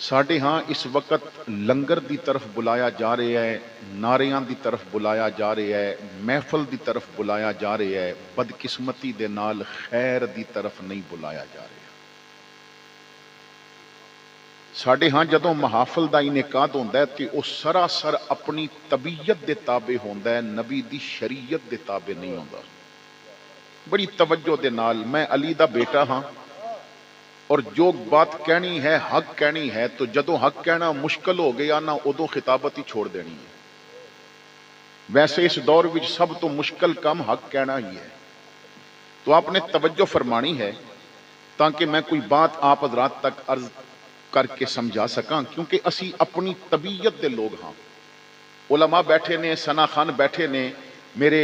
ساڈے ہاں اس وقت لنگر دی طرف بلایا جا رہا ہے، نعریاں دی طرف بلایا جا رہا ہے، محفل دی طرف بلایا جا رہا ہے، بدقسمتی دے نال خیر دی طرف نہیں بلایا جا رہا۔ ساڈے ہاں جدوں محافل دا انعقاد ہوندا ہے تے او سراسر اپنی طبیعت دے تابع ہوندا ہے، نبی دی شریعت دے تابع نہیں ہوندا۔ بڑی توجہ دے نال، میں علی دا بیٹا ہاں اور جو بات کہنی ہے حق کہنی ہے، تو جدوں حق کہنا مشکل ہو گیا نا ادوں خطابت ہی چھوڑ دینی ہے۔ ویسے اس دور وچ سب تو مشکل کام حق کہنا ہی ہے، تو آپ نے توجہ فرمانی ہے تاکہ میں کوئی بات آپ حضرات تک عرض کر کے سمجھا سکاں، کیونکہ اسی اپنی طبیعت دے لوگ ہاں۔ علماء بیٹھے نے، ثنا خان بیٹھے نے، میرے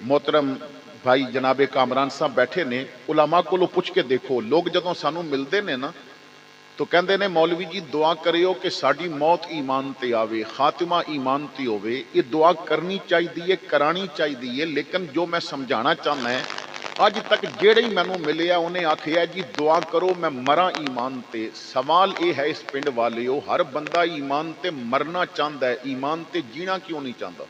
محترم بھائی جناب کامران صاحب بیٹھے نے، علماء کو پوچھ کے دیکھو، لوگ جدوں سانو ملدے نے نا تو کہندے نے مولوی جی دعا کریو کہ ساڈی موت ایمان تے آوے، خاتمہ ایمان تے ہوے۔ یہ دعا کرنی چاہیے، کرانی چاہیے، لیکن جو میں سمجھانا چاہنا ہے، اج تک جیڑے ہی مینوں ملے انہیں آکھیا جی دعا کرو میں مراں ایمان تے۔ سوال یہ ہے اس پنڈ والیو، ہر بندہ ایمان تے مرنا چاہندا ہے، ایمان تے جینا کیوں نہیں چاہندا؟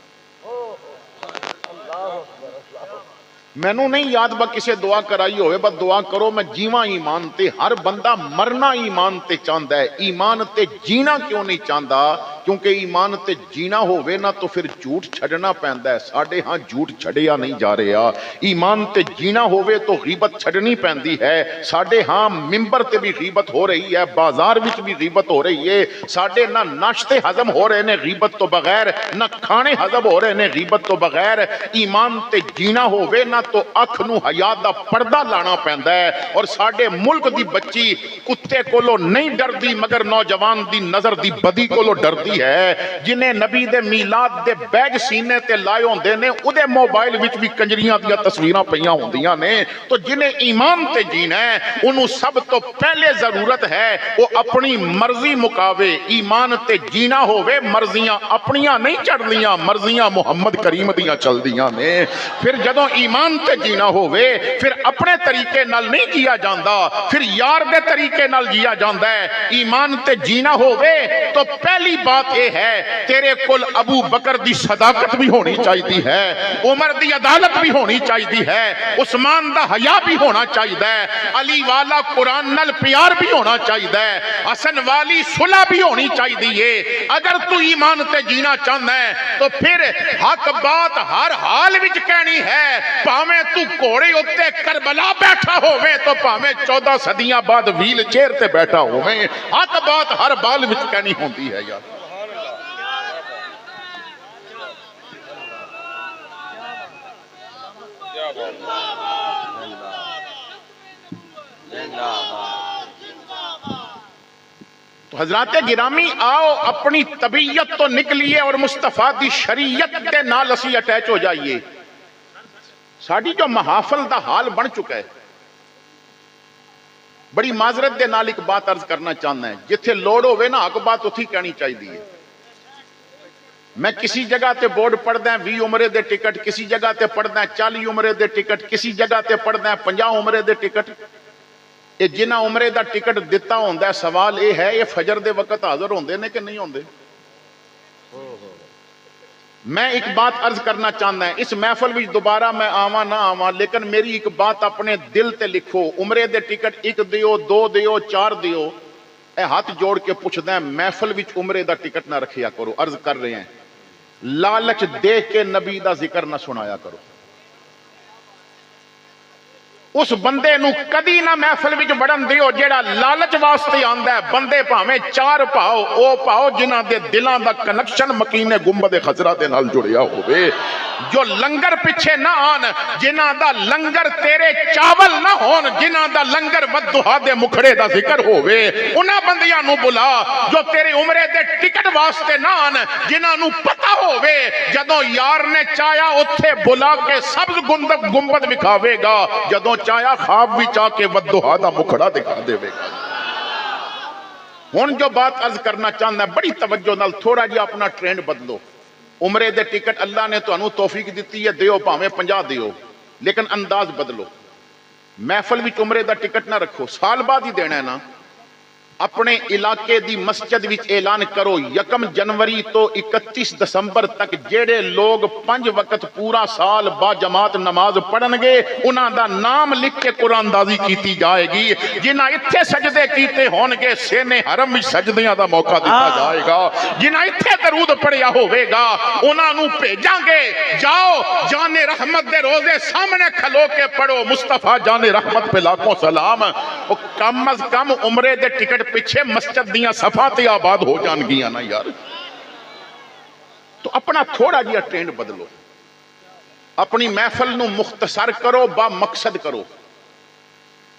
مینوں نہیں یاد با کسے دعا کرائی ہوئے، بس دعا کرو میں جیواں ایمان تے۔ ہر بندہ مرنا ایمان تے چاہندا ہے، ایمان تے جینا کیوں نہیں چاہندا؟ کیونکہ ایمان تے جینا ہوئے نا تو پھر جھوٹ چھڑنا پیندا ہے۔ ساڈے ہاں جھوٹ چھڑیا نہیں جا رہا۔ ایمان تے جینا ہوئے تو غیبت چھڑنی پیندی ہے۔ ساڈے ہاں ممبر تے بھی غیبت ہو رہی ہے، بازار وچ بھی غیبت ہو رہی ہے۔ ساڈے نہ ناشتے ہضم ہو رہے نے غیبت تو بغیر، نہ کھانے ہضم ہو رہے نے غیبت تو بغیر۔ ایمان تے جینا ہوئے نہ تو اکھ نو حیا دا پردہ لانا پیندا ہے۔ اور ساڈے ملک دی بچی کتے کولو نہیں ڈردی مگر نوجوان دی نظر دی بدی کولو ڈردی ہے۔ جنہیں نبی دے میلاد دے بیج سینے تے لائے ہوندے نے، اودے موبائل وچ بھی کنجریاں دیا تصویراں پیاں ہوندیاں نے۔ تو جنہیں ایمان تے جینا ہے انہوں سب تو پہلے ضرورت ہے وہ اپنی مرضی مکاوے۔ ایمان تے جینا ہوئے مرضیاں اپنیاں نہیں چڑھ لیاں، مرضیاں محمد کریم دیاں چل دیاں نے۔ پھر جدوں ایمان تے جینا ہوئے پھر اپنے طریقے نال نہیں جیا جاندا، پھر یار دے طریقے نال جیا جاندا ہے۔ ایمان تے جینا ہوئے تو پہلی بات یہ ہے تیرے کول ابو بکر دی صداقت بھی ہونی چاہیے ہے، عمر دی عدالت بھی ہونی چاہیے ہے، عثمان دا حیا بھی ہونا چاہیے ہے، علی والا قرآن نال پیار بھی ہونا چاہیے ہے، حسن والی صلح بھی ہونی چاہیے۔ اگر تو ایمان تے جینا چاہنا ہے تو پھر حق بات ہر حال وچ کہنی ہے، پاویں تو گھوڑے اتے کربلا بیٹھا ہوئے تو پاویں 14 صدیاں بعد ویل چیئر تے بیٹھا ہوئے، حق بات ہر بال وچ کہنی ہوندی ہے یار۔ تو حضرات گرامی آؤ اپنی طبیعت تو نکلیے اور مصطفیٰ دی شریعت کے نال اسی اٹیچ ہو جائیے۔ ساڑی جو محافل دا حال بن چکا ہے، بڑی معذرت دے نال ایک بات عرض کرنا چاہنا ہے، جتھے لوڑ ہوئے نا حق بات اتھی کہنی چاہیے۔ میں کسی جگہ تے بورڈ پڑھ دیں 20 عمرے دے ٹکٹ، کسی جگہ تے پڑھ دیں 40 عمرے دے ٹکٹ، کسی جگہ تے پڑھ دیں 50 عمرے دے ٹکٹ۔ یہ جنہ عمرے دا ٹکٹ دیتا ہوندہ ہے، سوال یہ ہے یہ فجر دے وقت حاضر ہوندے نے کہ نہیں ہوندے؟ میں ایک بات عرض کرنا چاہنا ہے، اس محفل وچ دوبارہ میں آواں نہ آواں، لیکن میری ایک بات اپنے دل تے لکھو، عمرے دے ٹکٹ 1 دیو 2 دیو 4 دیو، اے ہاتھ جوڑ کے پوچھ دیں محفل وچ عمرے دا ٹکٹ نہ رکھیا کرو۔ عرض کر رہے ہیں لالچ دیکھ کے نبی دا ذکر نہ سنایا کرو۔ اس بندے نو کدی نہ محفل وچ بڑھن دیو جیڑا لالچ واسطے آندا ہے۔ بندے پاویں 4 پاؤ، او پاؤ جنہ دے دلاں دا کنکشن مکینے گنبد خضرا دے نال جڑیا ہوئے، جو لنگر پیچھے نہ آن، جنہ دا لنگر تیرے چاول نہ ہون، جنہ دا لنگر ودھا دے مکھڑے دا ذکر ہوئے، انہاں بندیاں نو بلا جو تیرے عمرے دے ٹکٹ واسطے نہ آن، جنہاں نو پتہ ہوئے جدوں یار نے چاہیا اتھے بلا کے سبز گنبد دکھاوے گا، جدوں چاہیا خواب بھی چاہ کے ودھا دا مکھڑا دکھا دے گا۔ ہن جو بات عرض کرنا چاہنا ہے بڑی توجہ نال، تھوڑا جی اپنا ٹرینڈ بدلو۔ عمرے دے ٹکٹ اللہ نے تو انہوں توفیق دیتی ہے، دیو پاویں 50 دیو، لیکن انداز بدلو۔ محفل وچ عمرے دا ٹکٹ نہ رکھو، سال بعد ہی دینا ہے نا۔ اپنے علاقے دی مسجد وچ اعلان کرو 1 جنوری تو 31 دسمبر تک جڑے لوگ 5 وقت پورا سال با جماعت نماز پڑھن گے انہاں دا نام لکھ کے قرآن اندازی کیتی جائے گی. جنہاں اتھے سجدے کیتے ہون گے سینے حرم وچ سجدیاں دا موقع دتا جائے گا. جنہاں اتھے درود پڑھیا ہوے گا انہاں نو بھیجاں گے جاؤ جان رحمت دے روزے سامنے کھلو کے پڑھو مصطفیٰ جان رحمت پہ لاکھوں سلام. او کم از کم عمرے دے ٹکٹ پیچھے مسجد دیاں صفاتی آباد ہو جان گیاں نا یار. تو اپنا تھوڑا جیا ٹرینڈ بدلو, اپنی محفل نو مختصر کرو با مقصد کرو,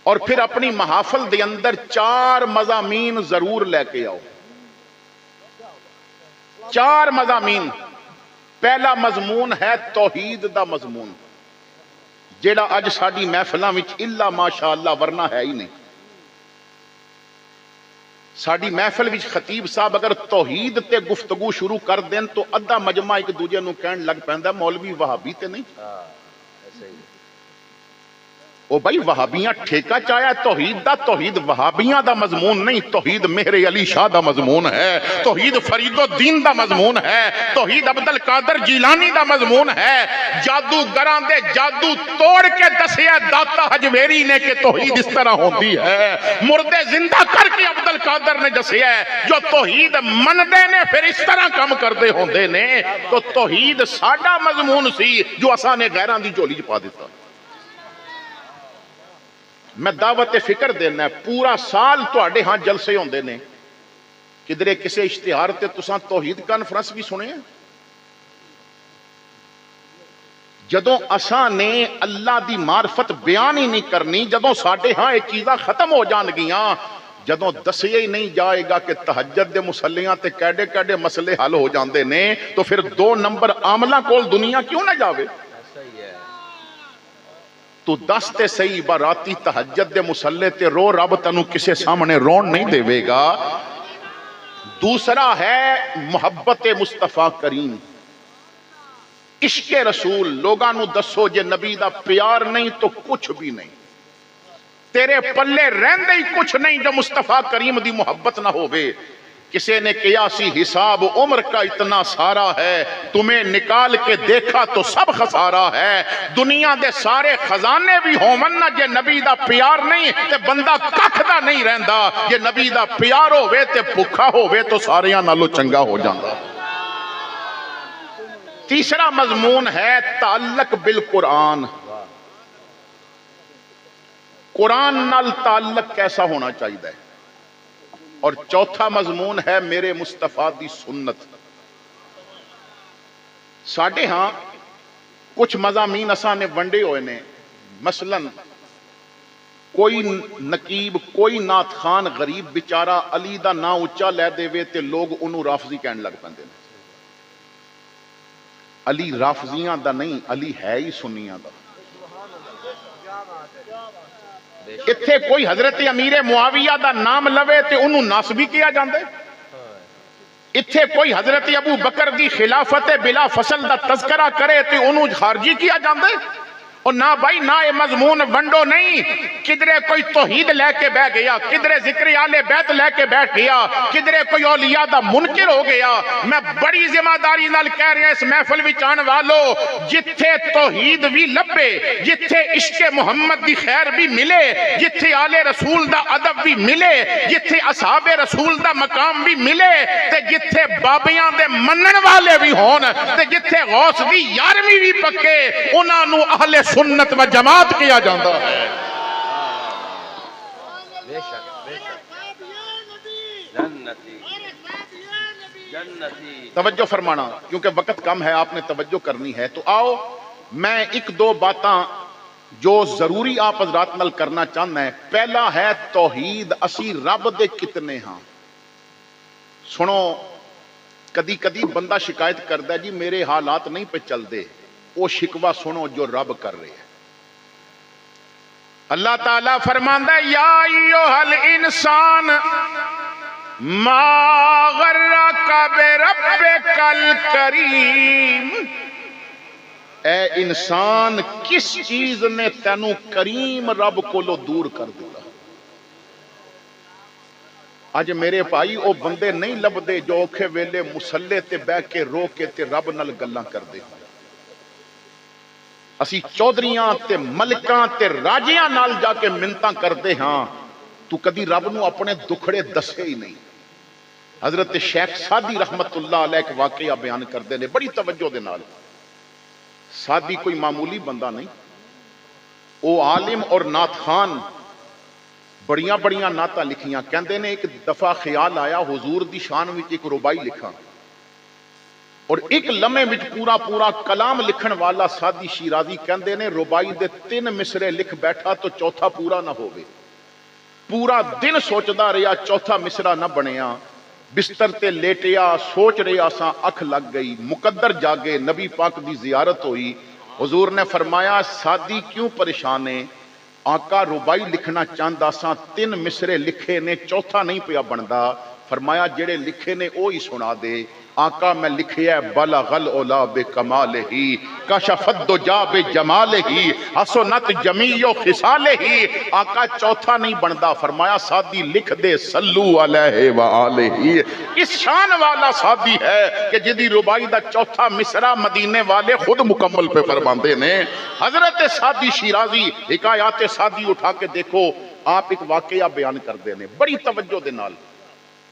اور پھر اپنی محافل دے اندر 4 مضامین ضرور لے کے آؤ. 4 مضامین. پہلا مضمون ہے توحید دا مضمون جیڑا اج ساڈی محفلاں وچ الا ماشاءاللہ ورنہ ہے ہی نہیں. ساڈی محفل وچ خطیب صاحب اگر توحید تے گفتگو شروع کر دین تو ادھا مجمع ایک دوجے نو کہن لگ پیندا مولوی وہابی تے نہیں. او بھائی وہابیاں ٹھیکہ چایا توحید دا, توحید وہابیاں دا مضمون نہیں, توحید مہر علی شاہ دا مضمون ہے, توحید فرید الدین دا مضمون ہے, توحید عبد القادر جیلانی دا مضمون ہے. جادوگراں دے جادو توڑ کے دسیا داتا حجویری نے کہ توحید اس طرح ہوندی ہے. مردے زندہ کر کے عبد القادر نے دسیا ہے جو توحید مندے نے پھر اس طرح کم کردے ہوندے نے. تو توحید ساڈا مضمون سی جو اساں نے غیراں دی جھولی چ پا دتا. میں دعوت فکر دینا ہے پورا سال تواڈے ہاں جلسے ہوندے نے, کدرے کسے اشتہار تے تساں توحید کانفرنس بھی سنے ہیں. جدوں اساں نے اللہ دی معرفت بیان ہی نہیں کرنی, جدوں ساڈے ہاں یہ چیزاں ختم ہو جان گیاں, جدوں دسیا ہی نہیں جائے گا کہ تہجد دے مصلیاں تے کیڑے کیڑے مسئلے حل ہو جاندے نے, تو پھر 2 نمبر عاملاں کول دنیا کیوں نہ جاوے. تو دس تے صحیح باراتی تہجد دے مسلے تے رو, رب تنو کسے سامنے رون نہیں دے وے گا. دوسرا ہے محبت مصطفیٰ کریم, عشق رسول. لوگاں نو دسو جے نبی دا پیار نہیں تو کچھ بھی نہیں, تیرے پلے رہندے ہی کچھ نہیں جو مصطفیٰ کریم دی محبت نہ ہووے. کسی نے کیا سی حساب عمر کا اتنا سارا ہے, تمہیں نکال کے دیکھا تو سب خسارہ ہے. دنیا دے سارے خزانے بھی ہومن نہ جے نبی دا پیار نہیں تے بندہ ککھ دا نہیں رہندا. جے نبی دا پیار ہووے تے بھکھا ہووے تو ساریاں نالوں چنگا ہو جاندا. تیسرا مضمون ہے تعلق بالقرآن. قرآن نال تعلق کیسا ہونا چاہیے. اور چوتھا مضمون ہے میرے مصطفیٰ دی سنت. ساڈے ہاں کچھ مضامین اساں نے ونڈے ہوئے نے, مثلا کوئی نقیب کوئی نعت خان غریب بیچارہ علی دا نا اچا لے دے وے تے لوگ انہوں رافضی کہن لگ پندے نے. علی رافضیاں دا نہیں, علی ہے ہی سنیاں دا. اتھے کوئی حضرت امیر معاویہ دا نام لوے تے انہوں ناسبی کیا جاندے. اتھے کوئی حضرت ابو بکر دی خلافت بلا فصل دا تذکرہ کرے تے انہوں خارجی کیا جاندے. اور نہ بھائی نہ یہ مضمون ونڈو نہیں, کدرے کوئی توحید لے کے بہ گیا, کدرے ذکر آل بیت لے کے بیٹھ گیا, کدرے کوئی اولیاء دا منکر ہو گیا. میں بڑی ذمہ داری نال کہہ رہا اس محفل وچ آن والو, جتھے توحید بھی لبے, جتھے عشق محمد دی خیر بھی ملے, جتھے آل رسول دا ادب بھی ملے, جتھے اصحاب رسول دا مقام بھی ملے, تے جتھے بابیاں دے منن والے بھی ہون, تے جتھے غوث دی یارویں بھی پکے, انہاں نو اہل سنت و جماعت کیا جاندہ ہے. بے شک بے شک جنتی جنتی. توجہ فرمانا کیونکہ وقت کم ہے, آپ نے توجہ کرنی ہے. تو آؤ میں 1-2 باتاں جو ضروری آپ حضرات نال کرنا چاہنا ہے. پہلا ہے توحید, اسی رب دے کتنے ہاں. سنو, کدی کدی بندہ شکایت کردا ہے جی میرے حالات نہیں پہ چل دے. وہ شکوہ سنو جو رب کر رہے ہیں. اللہ تعالیٰ فرماندا ہے یا ایھا الانسان ما غرک بربک الکریم. اے انسان کس چیز نے تینوں کریم رب کو دور کر دیا. اج میرے بھائی وہ بندے نہیں لبدے جو اوکھے ویلے مسلے تے بہ کے رو کے تے رب نال گلاں کردے ہوں۔ اسی چودھریاں تے ملکاں تے راجیاں نال جا کے منتاں کردے ہاں، تو کدی رب نو اپنے دکھڑے دسے ہی نہیں۔ حضرت شیخ سادی رحمت اللہ علیہ ایک واقعہ بیان کردے نے بڑی توجہ دے نال۔ سادی کوئی معمولی بندہ نہیں، او عالم اور نعت خان، بڑیاں بڑیاں نعتاں لکھیاں۔ کہندے نے ایک دفعہ خیال آیا حضور دی شان وچ ایک ربائی لکھاں، اور ایک لمحے وچ پورا پورا کلام لکھن والا سادی شیرازی کہندے نے ربائی دے 3 مصرے لکھ بیٹھا تو چوتھا پورا نہ ہووے۔ پورا دن سوچدا رہیا، چوتھا مصرا نہ بنیا، بستر تے لیٹیا سوچ رہا سا، اکھ لگ گئی، مقدر جاگے، نبی پاک دی زیارت ہوئی۔ حضور نے فرمایا سادی کیوں پریشان ہے؟ آقا ربائی لکھنا چاہتا سا، 3 مصرے لکھے نے، چوتھا نہیں پیا بندا۔ فرمایا جڑے لکھے نے وہی سنا دے۔ آقا میں لکھیا ہے بلغ العلا بکمالہ کشف الدجا بجمالہ حسنت جمیع خصالہ۔ آقا چوتھا نہیں بندا۔ فرمایا سادی لکھ دے صلو علیہ وآلہ۔ اس شان والا سادی ہے کہ جدی ربائی دا چوتھا مصرع مدینے والے خود مکمل پہ فرماندے نے۔ حضرت سادی شیرازی حکایات سادی اٹھا کے دیکھو، آپ ایک واقعہ بیان کردے نے بڑی توجہ دے نال۔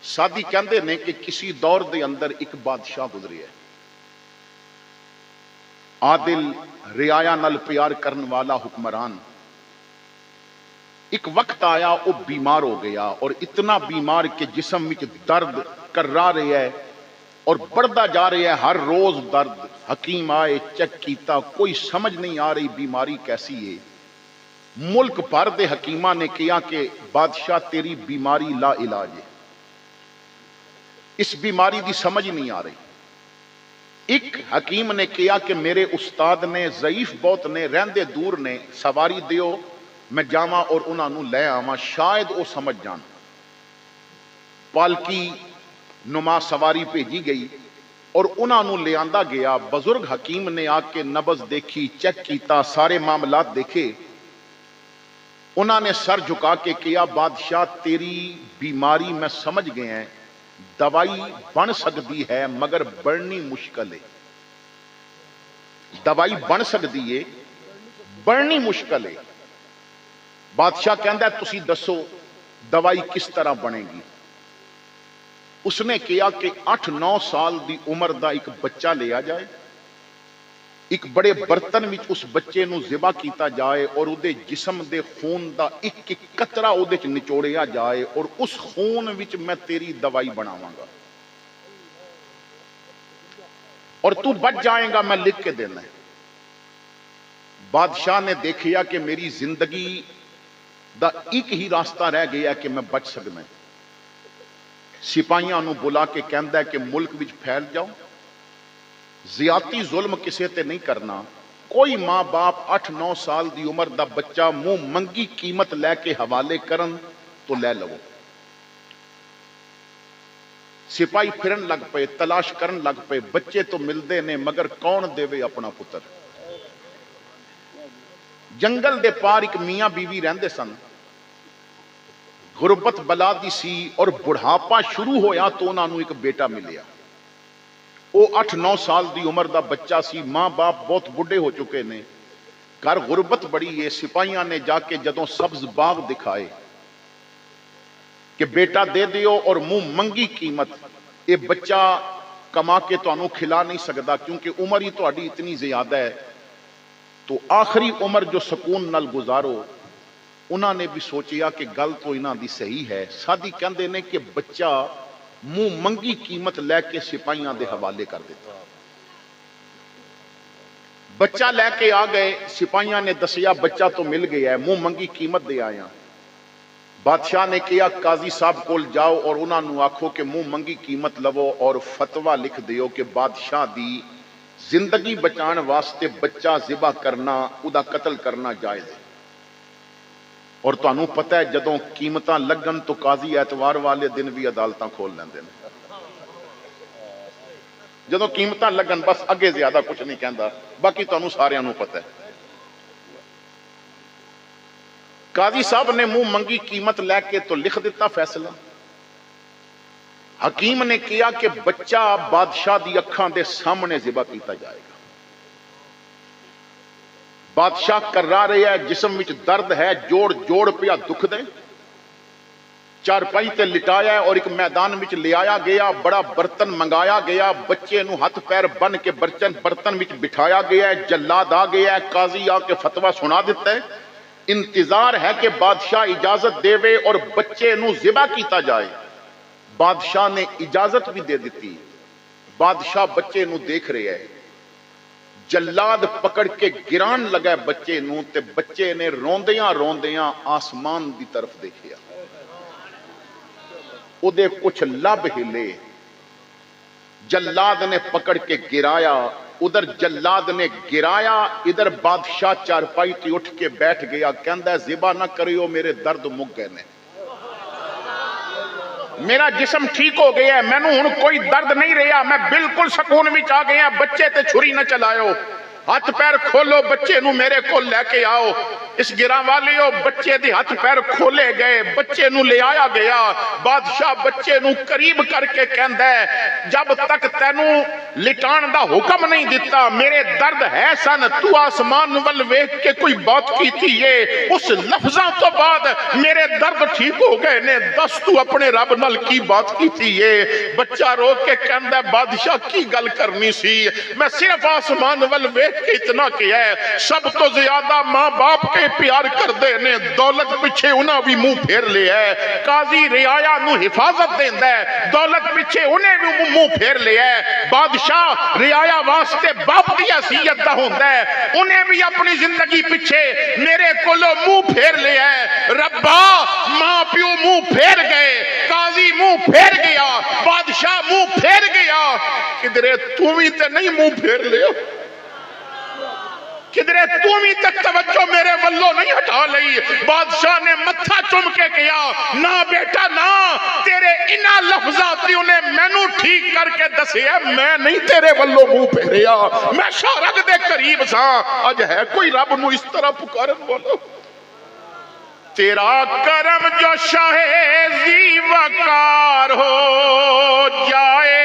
سادی کہندے نے کہ کسی دور دے اندر ایک بادشاہ گزرے ہے، عادل، رعایا نال پیار کرن والا حکمران۔ ایک وقت آیا وہ بیمار ہو گیا، اور اتنا بیمار کہ جسم وچ درد کرا رہا ہے اور بڑھتا جا رہا ہے، ہر روز درد۔ حکیم آئے، چیک کیتا، کوئی سمجھ نہیں آ رہی بیماری کیسی ہے۔ ملک بھر دے حکیمہ نے کیا کہ بادشاہ تیری بیماری لا علاج ہے، اس بیماری دی سمجھ نہیں آ رہی۔ ایک حکیم نے کیا کہ میرے استاد نے ضعیف بہت نے، رہندے دور نے، سواری دیو میں جاواں اور انہاں نو لے آواں، شاید وہ سمجھ جان۔ پالکی نما سواری بھیجی گئی اور انہاں نو لے آندا گیا۔ بزرگ حکیم نے آ کے نبض دیکھی، چیک کیتا، سارے معاملات دیکھے۔ انہاں نے سر جھکا کے کیا بادشاہ تیری بیماری میں سمجھ گئے ہیں، دوائی بن سکتی ہے مگر بڑھنی مشکل ہے۔ دوائی بن سکتی ہے، بڑھنی مشکل ہے۔ بادشاہ کہندا ہے تسی دسو دوائی کس طرح بنے گی؟ اس نے کیا کہ 8-9 سال دی عمر دا ایک بچہ لیا جائے، ایک بڑے برتن وچ اس بچے نو ذبح کیتا جائے، اور اودے جسم دے خون دا ایک ایک قطرہ اودے چ نچوڑیا جائے، اور اس خون وچ میں تیری دوائی بناواں گا، اور تو بچ جائے گا، میں لکھ کے دینا ہے۔ بادشاہ نے دیکھیا کہ میری زندگی دا ایک ہی راستہ رہ گیا کہ میں بچ سکنا ہے۔ سپاہیاں نو بلا کے کہندا ہے کہ ملک وچ پھیل جاؤ، زیادتی ظلم کسے تے نہیں کرنا، کوئی ماں باپ 8-9 سال دی عمر دا بچہ منہ منگی قیمت لے کے حوالے کرن تو لے لو۔ سپاہی پھرن لگ پے، تلاش کرن لگ پے، بچے تو ملدے نے مگر کون دیوے اپنا پتر۔ جنگل دے پار ایک میاں بیوی رہندے سن، غربت بلا دی سی، اور بڑھاپا شروع ہویا تو انہاں نو ایک بیٹا ملیا۔ وہ 8-9 سال دی عمر دا بچہ سی، ماں باپ بہت بڑھے ہو چکے نے، گھر غربت بڑی ہے۔ سپاہیاں نے جا کے جدوں سبز باغ دکھائے کہ بیٹا دے دیو اور منہ منگی قیمت، یہ بچہ کما کے تانوں کھلا نہیں سکتا کیونکہ عمر ہی تہاڈی اتنی زیادہ ہے، تو آخری عمر جو سکون نال گزارو۔ انہاں نے بھی سوچیا کہ گل تو انہاں دی صحیح ہے۔ سادی کہندے نے کہ بچہ منہ منگی قیمت لے کے سپاہیاں دے حوالے کر دیتا۔ بچہ لے کے آ گئے، سپاہیاں نے دسیا بچہ تو مل گیا ہے، منہ منگی قیمت دے آیا۔ بادشاہ نے کیا قاضی صاحب کول جاؤ اور انہاں نو آکھو کہ منہ منگی قیمت لو اور فتویٰ لکھ دیو کہ بادشاہ دی زندگی بچان واسطے بچہ ذبح کرنا، ادا قتل کرنا جائز ہے۔ اور تانوں پتہ ہے جدوں قیمتاں لگن تو قاضی اتوار والے دن بھی عدالتاں کھول لیندے نے۔ جدوں قیمتاں لگن بس اگے زیادہ کچھ نہیں کہندا، باقی تانوں ساریاں نوں پتہ ہے۔ قاضی صاحب نے منہ منگی قیمت لے کے تو لکھ دیتا فیصلہ۔ حکیم نے کیا کہ بچہ بادشاہ دی اکھاں دے سامنے ذبح کیتا جائے گا. بادشاہ کرا رہا ہے، جسم وچ درد ہے، جوڑ جوڑ پیا دکھ دے، چارپائی تے لٹایا اور ایک میدان وچ لے آیا گیا، بڑا برتن منگایا گیا، بچے نو ہاتھ پیر بن کے برتن وچ بٹھایا گیا ہے، جلاد آ گیا ہے، قاضی آ کے فتویٰ سنا دیتا ہے. انتظار ہے کہ بادشاہ اجازت دے وے اور بچے نو ذبح کیتا جائے. بادشاہ نے اجازت بھی دے دیتی. بادشاہ بچے نو دیکھ رہے ہے، جلاد پکڑ کے گران لگا بچے نو تے بچے نے روندیاں روندیاں آسمان دی طرف دیکھیا. او دے کچھ لب ہلے، جلاد نے پکڑ کے گرایا، ادھر جلاد نے گرایا، ادھر بادشاہ چارپائی تے اٹھ کے بیٹھ گیا، کہندا ہے ذبح نہ کریو، میرے درد مک گئے نے، میرا جسم ٹھیک ہو گیا ہے، مینوں ہن کوئی درد نہیں رہا، میں بالکل سکون وچ آ گیا. بچے تے چھری نہ چلایو، ہاتھ پیر کھولو، بچے نو میرے کو لے کے آؤ. اس گراں والیو بچے دے ہاتھ پیر کھولے گئے، بچے نو لے آیا گیا. بادشاہ بچے نو قریب کر کے کہندا ہے جب تک تینو لٹان دا حکم نہیں دیتا میرے درد ہے سن، تو آسمان ول ویکھ کے کوئی بات کیتی ہے، اس لفظاں تو بعد میرے درد ٹھیک ہو گئے نے، دس تو اپنے رب نال کی بات کیتی ہے. بچہ رو کے کہندا ہے بادشاہ کی گل کرنی سی، میں صرف آسمان ول ویکھ کے اتنا کیا ہے، سب تو زیادہ ماں باپ کے پیار کر دے نے، دولت پیچھے انہاں بھی منہ پھیر لیا ہے. قاضی رعایا نو حفاظت دیندا ہے، دولت پیچھے انہیں بھی منہ پھیر لیا ہے. بادشاہ رعایا واسطے باپ دی حیثیت دا ہوندا ہے، انہیں بھی اپنی زندگی پیچھے میرے کولو منہ پھیر لیا ہے. ربا ماں پیو منہ پھیر گئے، قاضی منہ پھیر گیا، بادشاہ منہ پھیر گیا، کدرے تو بھی تے نہیں منہ پھیر لیا، کدرے تو بھی تے توجہ میرے والوں نہیں ہٹا لئی. بادشاہ نے متھا چم کے کیا، نہ بیٹا نہ، تیرے انہاں لفظات تے انہیں مینوں ٹھیک کر کے دسیا، میں نہیں تیرے والوں منہ پھیریا، میں شارک دے قریب سا. اج ہے کوئی رب نو اس طرح پکارن والا؟ تیرا کرم جو شاہ ذی وقار ہو جائے،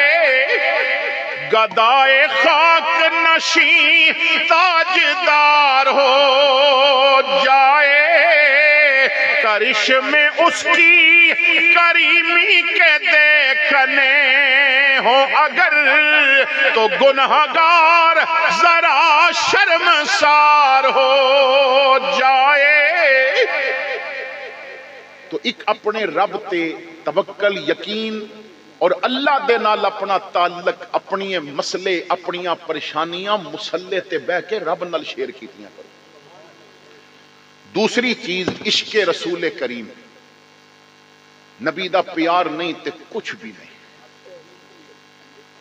گدائے خاک نشیں تاجدار ہو جائے، کرشمے اس کی کریمی کے دیکھنے ہو اگر تو گنہگار ذرا شرمسار ہو جائے. تو ایک اپنے رب تے توکل، یقین اور اللہ دے نال اپنا تعلق، اپنی مسئلے، اپنی پریشانیاں مسلے تے بہ کے رب نال شیئر کیتیاں کرو. دوسری چیز عشق رسول کریم، نبی دا پیار نہیں تے کچھ بھی نہیں.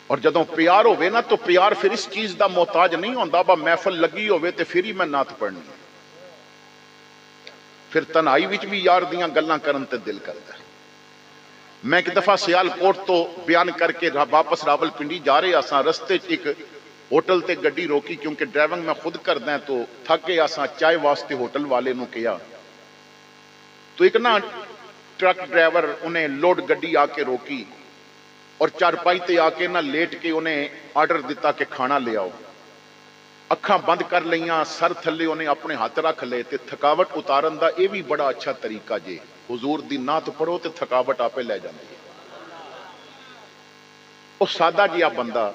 اور جدوں پیار ہوئے نا تو پیار پھر اس چیز دا محتاج نہیں ہوندا با محفل لگی ہوئے تے پھر ہی میں نعت پڑھنی، پھر تنہائی وچ بھی یار دیاں گلاں کرن تے دل کردا ہے. میں ایک دفعہ سیال کوٹ تو بیان کر کے واپس راول پنڈی جا رہے آساں، رستے ایک ہوٹل تے گڈی روکی، کیونکہ ڈرائیونگ میں خود کردا ہے تو تھک گئے آساں. چائے واسطے ہوٹل والے نو کیا تو ایک نا ٹرک ڈرائیور انہیں لوڈ گڈی آ کے روکی اور چارپائی تے آ کے نہ لیٹ کے انہیں آرڈر دیتا کہ کھانا لے آؤ. اکھاں بند کر لیاں، سر تھلے انہیں اپنے ہاتھ رکھ لے تے تھکاوٹ اتارن دا یہ بھی بڑا اچھا طریقہ جے. حضور دی نعت پڑھو تے تھکاوٹ آپے لے جاندی ہے. وہ سادہ جہا بندہ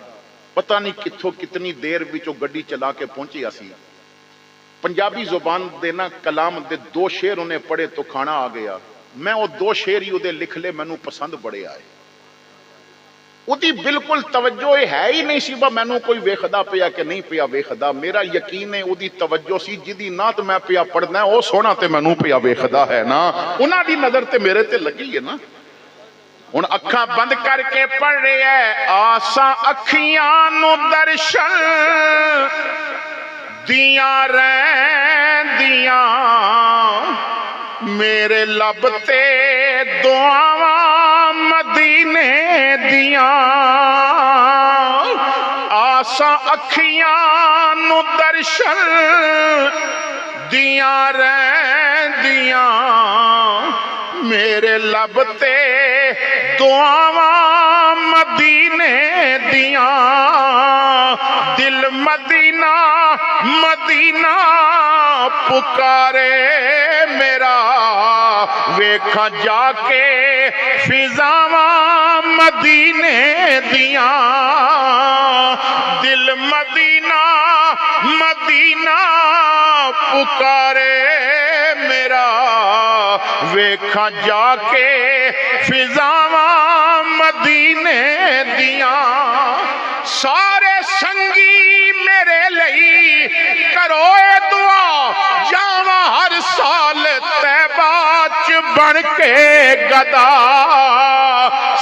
پتہ نہیں کتھوں کتنی دیر وچوں گڈی چلا کے پہنچی اسی، پنجابی زبان دے نا کلام دے 2 شعر انہیں پڑھے تو کھانا آ گیا. میں وہ 2 شعر ہی دے لکھ لے، مینوں پسند بڑے آئے. وہی بالکل توجہ ہے ہی نہیں سی با مینوں کوئی ویکھدا پیا کہ نہیں پیا ویکھدا. میرا یقین ہے وہی توجہ سی جدی نعت میں پیا پڑھنا ہے، وہ سونا تے مینوں پیا ویکھدا ہے نا، انہاں دی نظر تے میرے تے لگی ہے نا. ہن اکھاں بند کر کے پڑھ رہے ہے، آساں اکھیاں نو درشن دیاں رہندیاں، میرے لب تے دعاواں مدینے دیاں. آساں اکھیاں نو درشن دیاں رہندیاں، میرے لب تے دعاواں مدینے دیاں دل مدینہ مدینہ پکارے میرا ویکھاں جا کے فضاواں مدینے دیاں دل مدینہ مدینہ پکارے میرا ویکھاں جا کے فضاواں مدینے دیاں سارے سنگی میرے لئی کرو اے دعا جاواں ہر سال طیبہ چ بن کے گدا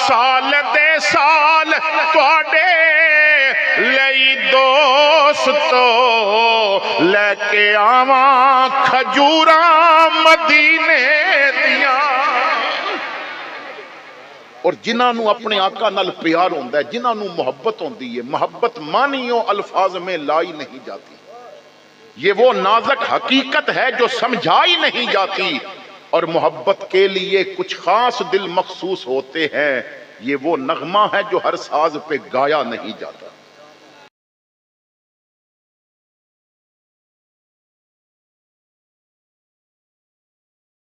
سال دے سال تواڈے لئی دوستو لے کے آواں کھجوراں مدینے دیاں اور جنہاں نو اپنے آقا نال پیار ہوندا ہے جنہاں نو محبت ہوندی ہے محبت مانیوں الفاظ میں لائی نہیں جاتی یہ وہ نازک حقیقت ہے جو سمجھائی نہیں جاتی اور محبت کے لیے کچھ خاص دل مخصوص ہوتے ہیں یہ وہ نغمہ ہے جو ہر ساز پہ گایا نہیں جاتا